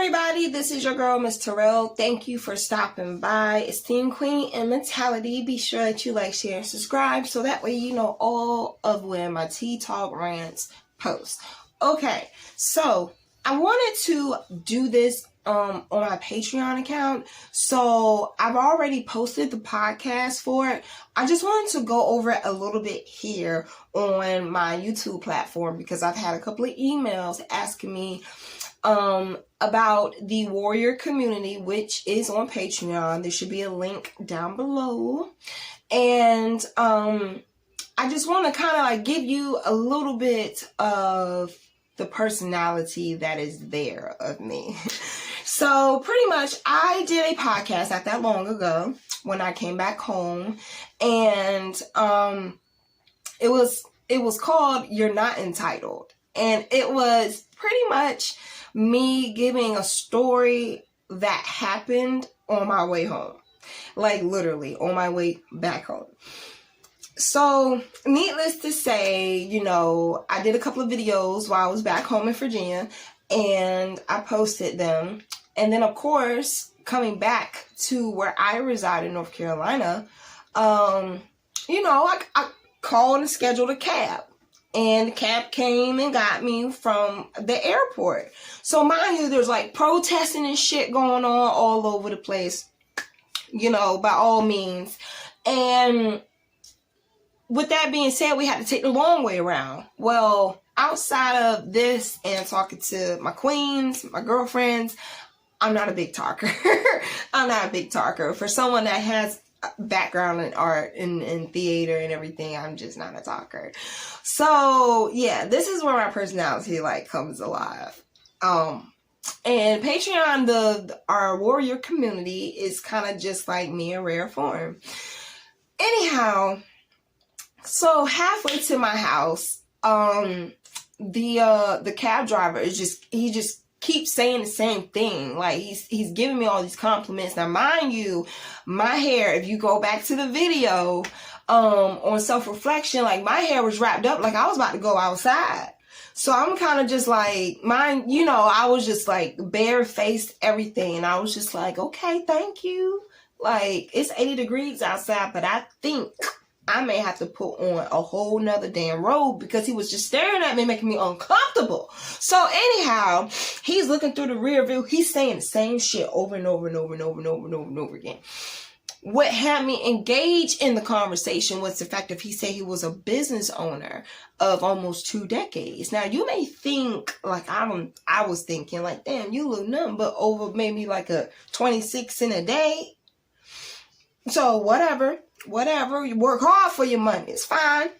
everybody, this is your girl, Miss Terrell. Thank you for stopping by. Esteemed Queen Mentality. Be sure that you like, share, and subscribe so that way you know all of when my Tea Talk rants post. Okay, so I wanted to do this on my Patreon account. So I've already posted the podcast for it. I just wanted to go over it a little bit here on my YouTube platform because I've had a couple of emails asking me about the warrior community, which is on Patreon. There should be a link down below. And I just want to kind of like give you a little bit of the personality that is there of me. So pretty much I did a podcast not that long ago when I came back home, and it was called You're Not Entitled. And it was pretty much me giving a story that happened on my way home. Like literally on my way back home. So needless to say, you know, I did a couple of videos while I was back home in Virginia and I posted them. And then of course, coming back to where I reside in North Carolina, you know, I called and scheduled a cab. And the cab came and got me from the airport. So mind you, there's like protesting and shit going on all over the place, you know, by all means. And with that being said, we had to take the long way around. Well, outside of this and talking to my queens, my girlfriends, I'm not a big talker. I'm not a big talker. For someone that has background in art and theater and everything, I'm just not a talker. So yeah, this is where my personality like comes alive. And Patreon, our warrior community, is kind of just like me in rare form. Anyhow, so halfway to my house, the cab driver he just keeps saying the same thing. Like he's giving me all these compliments. Now mind you, my hair, if you go back to the video on self-reflection, like my hair was wrapped up like I was about to go outside. So I'm kind of just like, you know, I was just like barefaced everything. And I was just like, okay, thank you. Like it's 80 degrees outside, but I think I may have to put on a whole nother damn robe because he was just staring at me, making me uncomfortable. So anyhow, he's looking through the rear view. He's saying the same shit over and over and over and over and over and over and over again. What had me engage in the conversation was the fact that he said he was a business owner of almost 2 decades. Now you may think like I was thinking like, damn, you look nothing but over maybe like a 26 in a day. So whatever, you work hard for your money. It's fine.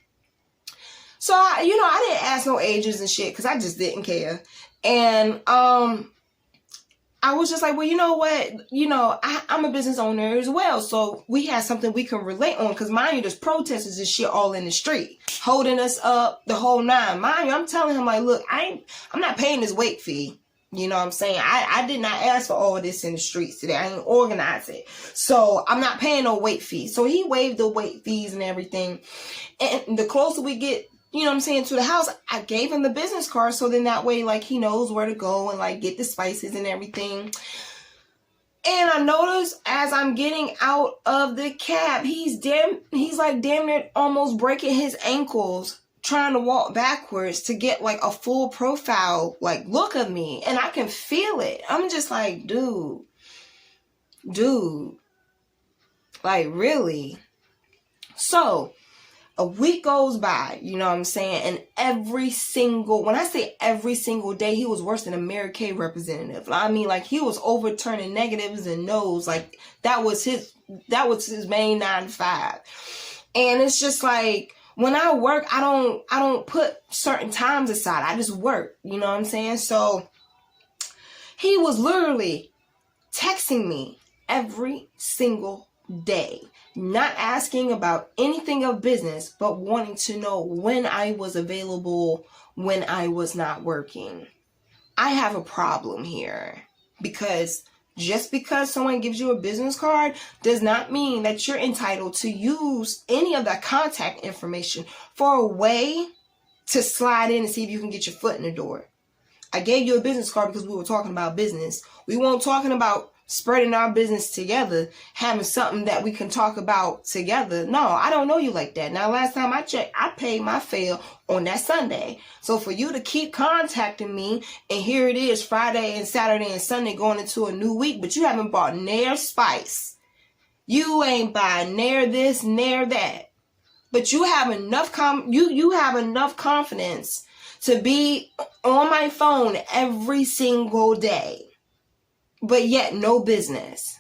So, I didn't ask no ages and shit because I just didn't care. And I was just like, well, you know what? You know, I'm a business owner as well. So we had something we can relate on because mind you, there's protesters and shit all in the street holding us up the whole nine. Mind you, I'm telling him like, look, I'm not paying this wait fee. You know what I'm saying? I did not ask for all of this in the streets today. I didn't organize it. So I'm not paying no wait fee. So he waived the wait fees and everything. And the closer we get, you know what I'm saying, to the house, I gave him the business card. So then that way, like, he knows where to go and like get the spices and everything. And I noticed as I'm getting out of the cab, he's like damn near almost breaking his ankles, trying to walk backwards to get like a full profile like look of me, and I can feel it. I'm just like, dude, like really? So a week goes by, you know what I'm saying, and when I say every single day, he was worse than a Mary Kay representative. I mean, like he was overturning negatives and no's. Like that was his main 9 to 5. And it's just like, when I work, I don't put certain times aside. I just work, you know what I'm saying? So he was literally texting me every single day, not asking about anything of business, but wanting to know when I was available, when I was not working. I have a problem here because just because someone gives you a business card does not mean that you're entitled to use any of that contact information for a way to slide in and see if you can get your foot in the door. I gave you a business card because we were talking about business. We weren't talking about spreading our business together, having something that we can talk about together. No, I don't know you like that. Now, last time I checked, I paid my fare on that Sunday. So for you to keep contacting me, and here it is, Friday and Saturday and Sunday going into a new week, but you haven't bought near spice. You ain't buying near this, near that. But you have enough you have enough confidence to be on my phone every single day. But yet no business.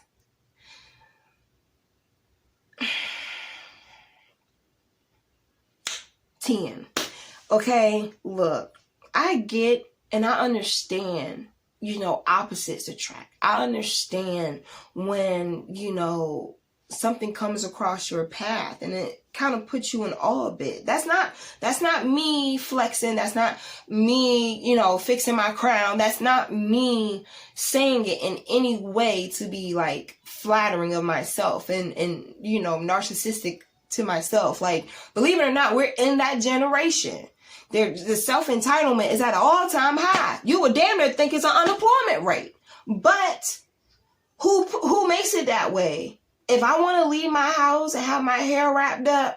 10. Okay, look, I get and I understand, opposites attract. I understand when, something comes across your path and it kind of puts you in awe a bit. That's not me flexing. That's not me, fixing my crown. That's not me saying it in any way to be like flattering of myself and narcissistic to myself. Like, believe it or not, we're in that generation. The self-entitlement is at an all-time high. You would damn near think it's an unemployment rate. But who makes it that way? If I want to leave my house and have my hair wrapped up,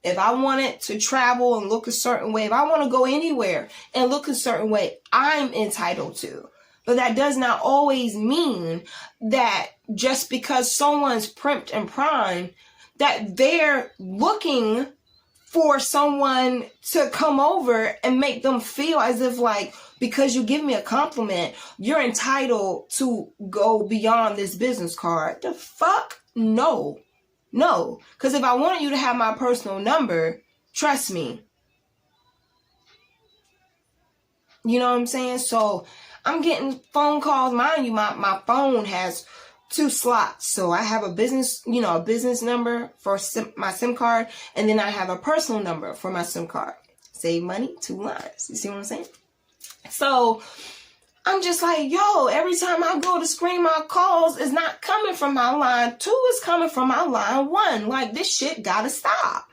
if I wanted to travel and look a certain way, if I want to go anywhere and look a certain way, I'm entitled to. But that does not always mean that just because someone's primped and primed, that they're looking for someone to come over and make them feel as if like, because you give me a compliment, you're entitled to go beyond this business card. The fuck? No. Because if I wanted you to have my personal number, trust me. You know what I'm saying? So I'm getting phone calls. Mind you, my phone has 2 slots. So I have a business number for my SIM card. And then I have a personal number for my SIM card. Save money, 2 lines. You see what I'm saying? So I'm just like, yo, every time I go to screen my calls, it's not coming from my line 2, it's coming from my line 1. Like, this shit gotta stop.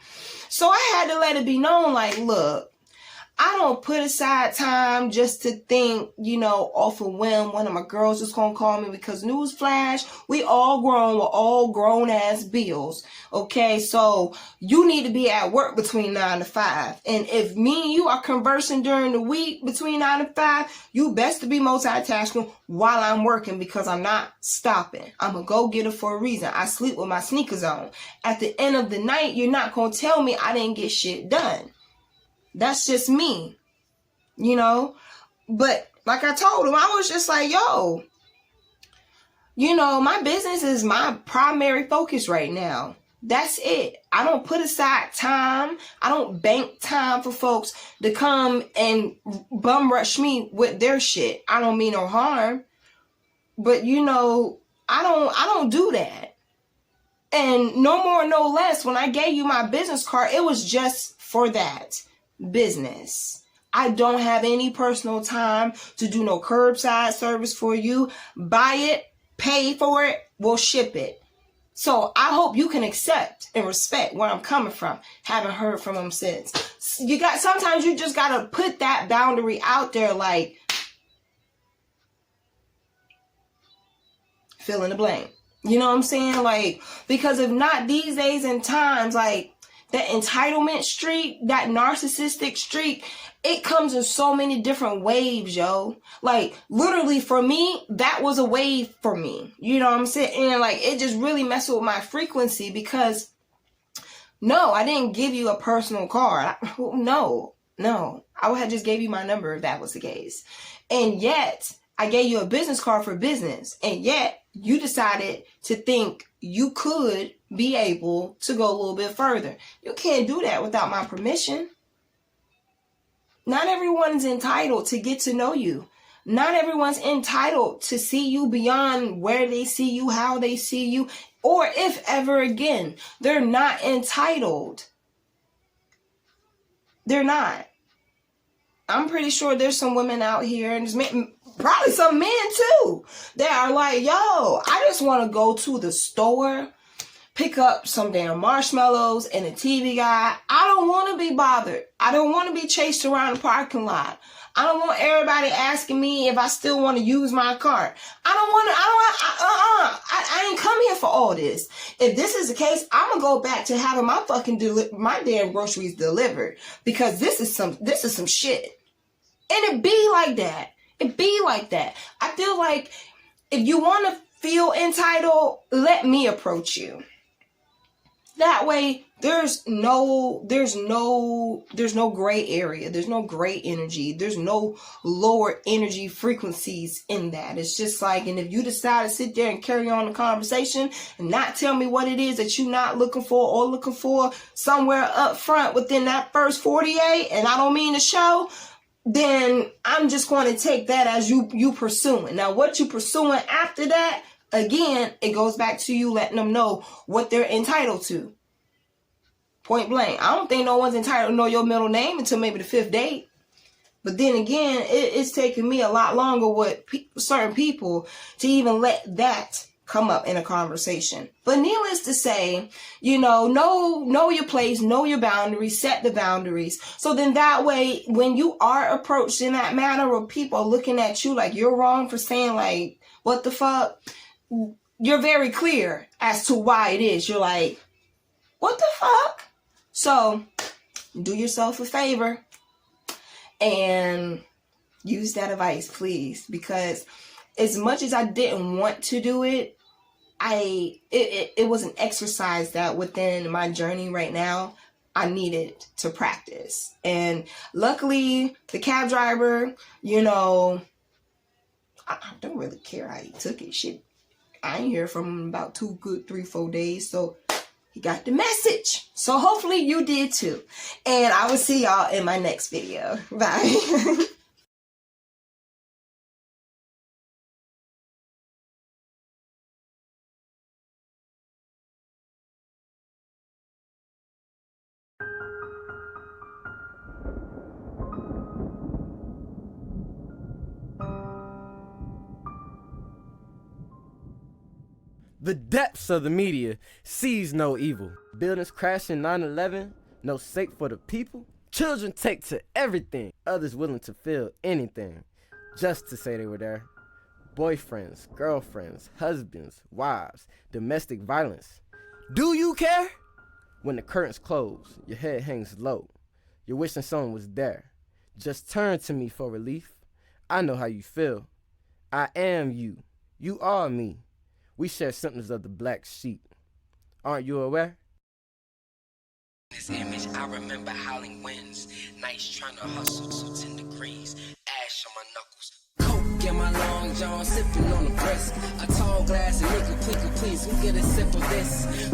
So I had to let it be known, like, look, I don't put aside time just to think, off a whim, one of my girls is going to call me because newsflash, we all grown, we're all grown ass bills. Okay, so you need to be at work between 9 to 5. And if me and you are conversing during the week between 9 to 5, you best to be multitasking while I'm working because I'm not stopping. I'm a go-getter for a reason. I sleep with my sneakers on. At the end of the night, you're not going to tell me I didn't get shit done. That's just me, But like I told him, I was just like, yo, my business is my primary focus right now. That's it. I don't put aside time. I don't bank time for folks to come and bum rush me with their shit. I don't mean no harm. But, I don't do that. And no more, no less, when I gave you my business card, it was just for that. Business. I don't have any personal time to do no curbside service for you. Buy it, pay for it, we'll ship it. So I hope you can accept and respect where I'm coming from. Haven't heard from them since. Sometimes you just gotta put that boundary out there, like fill in the blank. You know what I'm saying? Like, because if not, these days and times, like, that entitlement streak, that narcissistic streak, it comes in so many different waves, yo. Like, literally for me, that was a wave for me. You know what I'm saying? And like, it just really messed with my frequency because, no, I didn't give you a personal card. No. I would have just gave you my number if that was the case. And yet, I gave you a business card for business. And yet, you decided to think you could be able to go a little bit further. You can't do that without my permission. Not everyone's entitled to get to know you. Not everyone's entitled to see you beyond where they see you, how they see you, or if ever again. They're not entitled. They're not. I'm pretty sure there's some women out here, and there's probably some men too, that are like, yo, I just want to go to the store, pick up some damn marshmallows and a TV guide. I don't want to be bothered. I don't want to be chased around the parking lot. I don't want everybody asking me if I still want to use my cart. I ain't come here for all this. If this is the case, I'm gonna go back to having my my damn groceries delivered, because this is some shit. And it be like that. It be like that. I feel like if you want to feel entitled, let me approach you. That way, there's no gray area. There's no gray energy. There's no lower energy frequencies in that. It's just like, and if you decide to sit there and carry on the conversation and not tell me what it is that you're not looking for, or looking for somewhere up front within that first 48, and I don't mean to show, then I'm just going to take that as you pursuing. Now, what you pursuing after that, again, it goes back to you letting them know what they're entitled to. Point blank. I don't think no one's entitled to know your middle name until maybe the 5th date. But then again, it's taken me a lot longer with certain people to even let that come up in a conversation. But needless to say, know your place, know your boundaries, set the boundaries. So then that way, when you are approached in that manner, or people are looking at you like you're wrong for saying like, what the fuck? You're very clear as to why it is. You're like, what the fuck? So do yourself a favor and use that advice, please, because as much as I didn't want to do it, it was an exercise that within my journey right now, I needed to practice. And luckily, the cab driver, I don't really care how he took it. Shit, I ain't hear from him about 3-4 days. So he got the message. So hopefully you did too. And I will see y'all in my next video. Bye. The depths of the media sees no evil. Buildings crashing 9/11, no sake for the people. Children take to everything. Others willing to feel anything just to say they were there. Boyfriends, girlfriends, husbands, wives, domestic violence. Do you care? When the curtains close, your head hangs low. You're wishing someone was there. Just turn to me for relief. I know how you feel. I am you. You are me. We share symptoms of the black sheep. Aren't you aware? This image, I remember howling winds, nights trying to hustle to 10 degrees, ash on my knuckles. Coke in my long john, sipping on the brisk. A tall glass of nigga, please, who get a sip of this?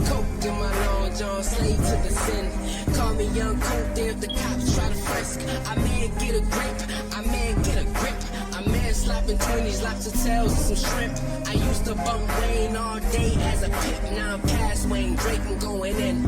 Coke in my long john, slave to the sin. Call me young coke there if the cops try to frisk. I may get a grip, I may get a grip. I may slopping 20s, lots of tails and some shrimp. I used to bump Wayne all day as a pimp, now I'm past Wayne Drake and going in.